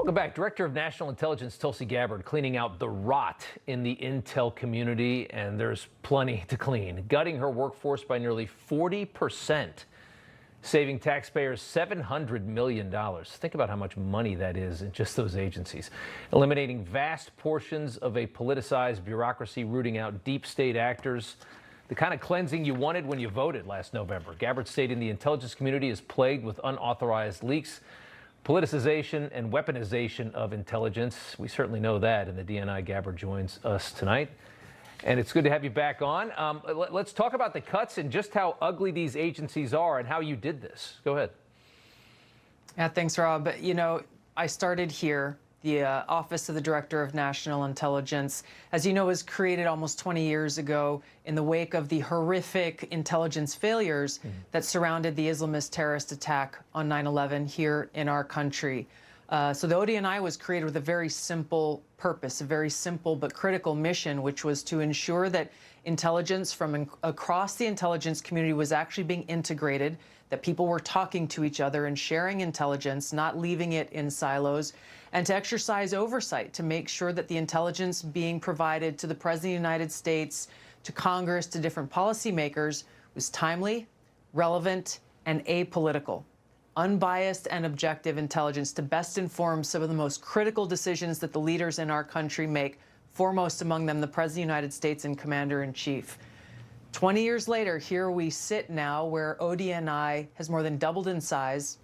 Welcome back. Director of National Intelligence Tulsi Gabbard cleaning out the rot in the intel community, and there's plenty to clean. Gutting her workforce by nearly 40%, saving taxpayers $700 million. Think about how much money that is in just those agencies. Eliminating vast portions of a politicized bureaucracy, rooting out deep state actors. The kind of cleansing you wanted when you voted last November. Gabbard stating the intelligence community is plagued with unauthorized leaks, politicization and weaponization of intelligence. We certainly know that, and the DNI Gabbard joins us tonight. And it's good to have you back on. Let's talk about the cuts and just how ugly these agencies are and how you did this. Go ahead. Yeah, thanks, Rob. You know, I started here. The Office of the Director of National Intelligence, as you know, was created almost 20 years ago in the wake of the horrific intelligence failures that surrounded the Islamist terrorist attack on 9/11 here in our country. So the ODNI was created with a very simple purpose, a very simple but critical mission, which was to ensure that intelligence from across the intelligence community was actually being integrated, that people were talking to each other and sharing intelligence, not leaving it in silos, and to exercise oversight to make sure that the intelligence being provided to the President of the United States, to Congress, to different policymakers was timely, relevant, and apolitical. Unbiased and objective intelligence to best inform some of the most critical decisions that the leaders in our country make, foremost among them the President of the United States and Commander-in-Chief. 20 years later, here we sit now where ODNI has more than doubled in size,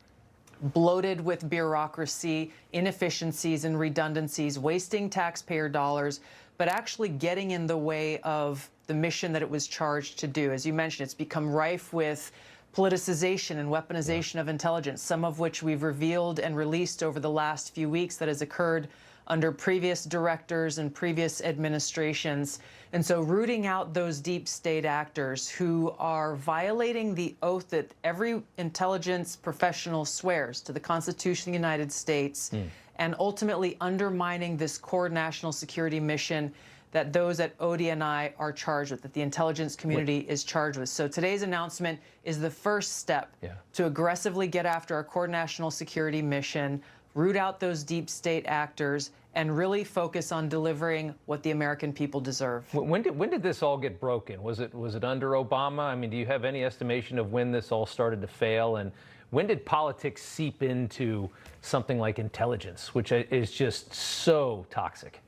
bloated with bureaucracy, inefficiencies and redundancies, wasting taxpayer dollars, but actually getting in the way of the mission that it was charged to do. As you mentioned, it's become rife with politicization and weaponization of intelligence, some of which we've revealed and released over the last few weeks that has occurred under previous directors and previous administrations. And so rooting out those deep state actors who are violating the oath that every intelligence professional swears to the Constitution of the United States and ultimately undermining this core national security mission that those at ODNI are charged with, that the intelligence community is charged with. So today's announcement is the first step to aggressively get after our core national security mission, root out those deep state actors, and really focus on delivering what the American people deserve. When did this all get broken? Was it under Obama? I mean, do you have any estimation of when this all started to fail? And when did politics seep into something like intelligence, which is just so toxic?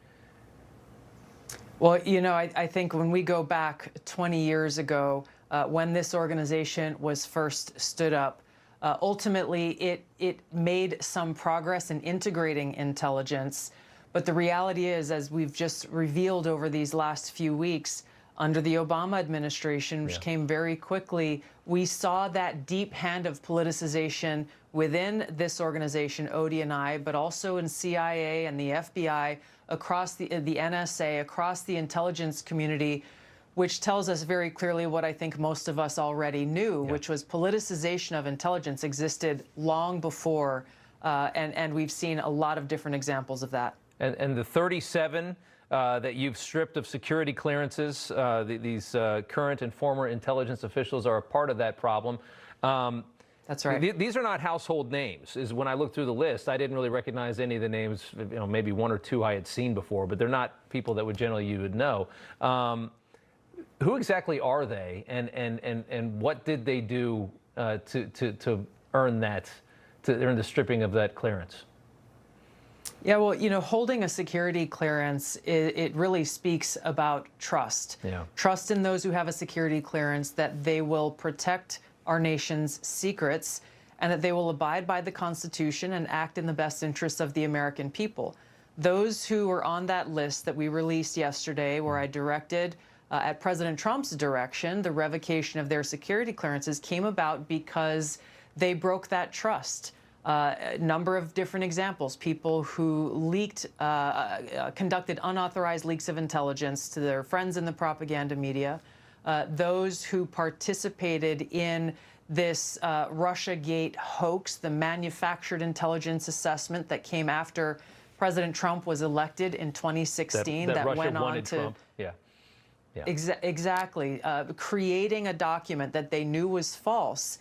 Well, you know, I think when we go back 20 years ago, when this organization was first stood up, ultimately it made some progress in integrating intelligence. But the reality is, as we've just revealed over these last few weeks, under the Obama administration, which came very quickly, we saw that deep hand of politicization within this organization, ODNI, but also in CIA and the FBI, across the NSA, across the intelligence community, which tells us very clearly what I think most of us already knew, which was politicization of intelligence existed long before, and we've seen a lot of different examples of that. And the 37 that you've stripped of security clearances, these current and former intelligence officials are a part of that problem. That's right. These are not household names. When I looked through the list, I didn't really recognize any of the names. You know, maybe one or two I had seen before, but they're not people that you would know. Who exactly are they, and what did they do to earn that, to earn the stripping of that clearance? Yeah, well, you know, holding a security clearance, it really speaks about trust. Trust in those who have a security clearance that they will protect our nation's secrets and that they will abide by the Constitution and act in the best interests of the American people. Those who were on that list that we released yesterday, where I directed, at President Trump's direction, the revocation of their security clearances came about because they broke that trust. A number of different examples, people who leaked, conducted unauthorized leaks of intelligence to their friends in the propaganda media, those who participated in this Russiagate hoax, the manufactured intelligence assessment that came after President Trump was elected in 2016. That Russia went on wanted to Trump. Exactly. Creating a document that they knew was false,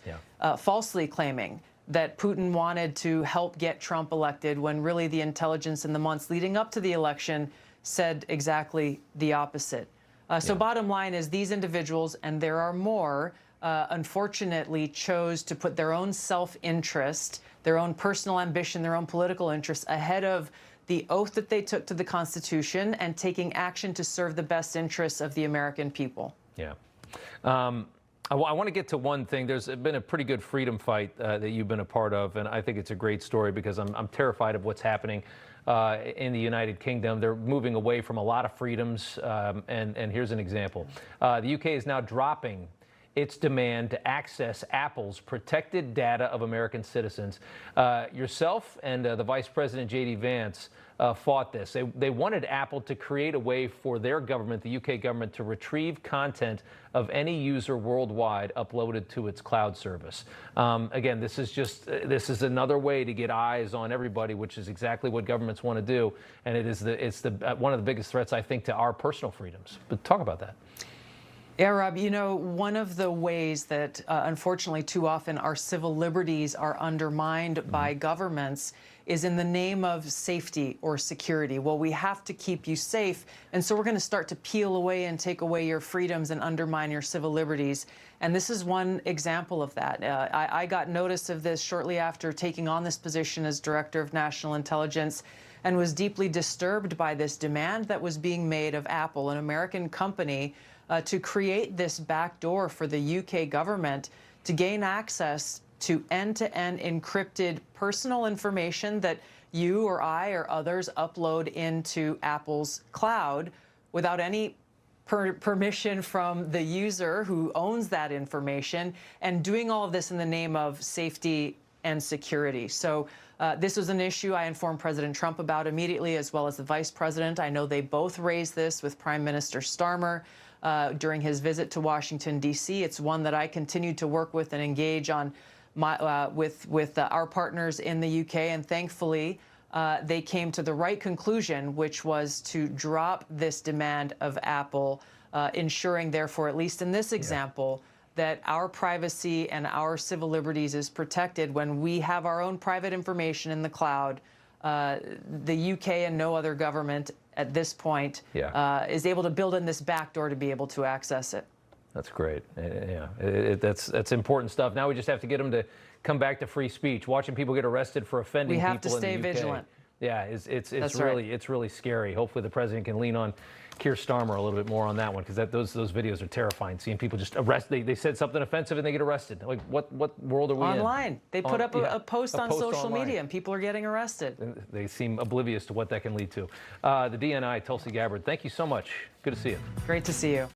falsely claiming that Putin wanted to help get Trump elected, when really the intelligence in the months leading up to the election said exactly the opposite. So bottom line is, these individuals, and there are more, unfortunately chose to put their own self-interest, their own personal ambition, their own political interests ahead of the oath that they took to the Constitution and taking action to serve the best interests of the American people. Yeah. I want to get to one thing. There's been a pretty good freedom fight that you've been a part of, and I think it's a great story because I'm terrified of what's happening in the United Kingdom. They're moving away from a lot of freedoms, and here's an example. The UK is now dropping its demand to access Apple's protected data of American citizens. Yourself and the Vice President, J.D. Vance, fought this. They wanted Apple to create a way for their government, the UK government, to retrieve content of any user worldwide uploaded to its cloud service. Again, this is another way to get eyes on everybody, which is exactly what governments want to do, and it's one of the biggest threats, I think, to our personal freedoms. But talk about that. Yeah, Rob, you know, one of the ways that, unfortunately, too often our civil liberties are undermined by governments is in the name of safety or security. Well, we have to keep you safe, and so we're going to start to peel away and take away your freedoms and undermine your civil liberties. And this is one example of that. I got notice of this shortly after taking on this position as Director of National Intelligence, and was deeply disturbed by this demand that was being made of Apple, an American company, to create this backdoor for the UK government to gain access to end-to-end encrypted personal information that you or I or others upload into Apple's cloud without any permission from the user who owns that information, and doing all of this in the name of safety and security. So this was an issue I informed President Trump about immediately, as well as the Vice President. I know they both raised this with Prime Minister Starmer during his visit to Washington, D.C. It's one that I continue to work with and engage on with our partners in the UK, and thankfully they came to the right conclusion, which was to drop this demand of Apple, ensuring, therefore, at least in this example, that our privacy and our civil liberties is protected when we have our own private information in the cloud. The UK and no other government at this point is able to build in this backdoor to be able to access it. That's great. Yeah, that's important stuff. Now we just have to get them to come back to free speech. Watching people get arrested for offending people in the UK. We have to stay vigilant. Yeah, it's really scary. Hopefully the president can lean on Keir Starmer a little bit more on that one, because those videos are terrifying. Seeing people just arrested, they said something offensive and they get arrested. Like, what world are we in? Online. They put up a post on social media and people are getting arrested. And they seem oblivious to what that can lead to. The DNI, Tulsi Gabbard, thank you so much. Good to see you. Great to see you.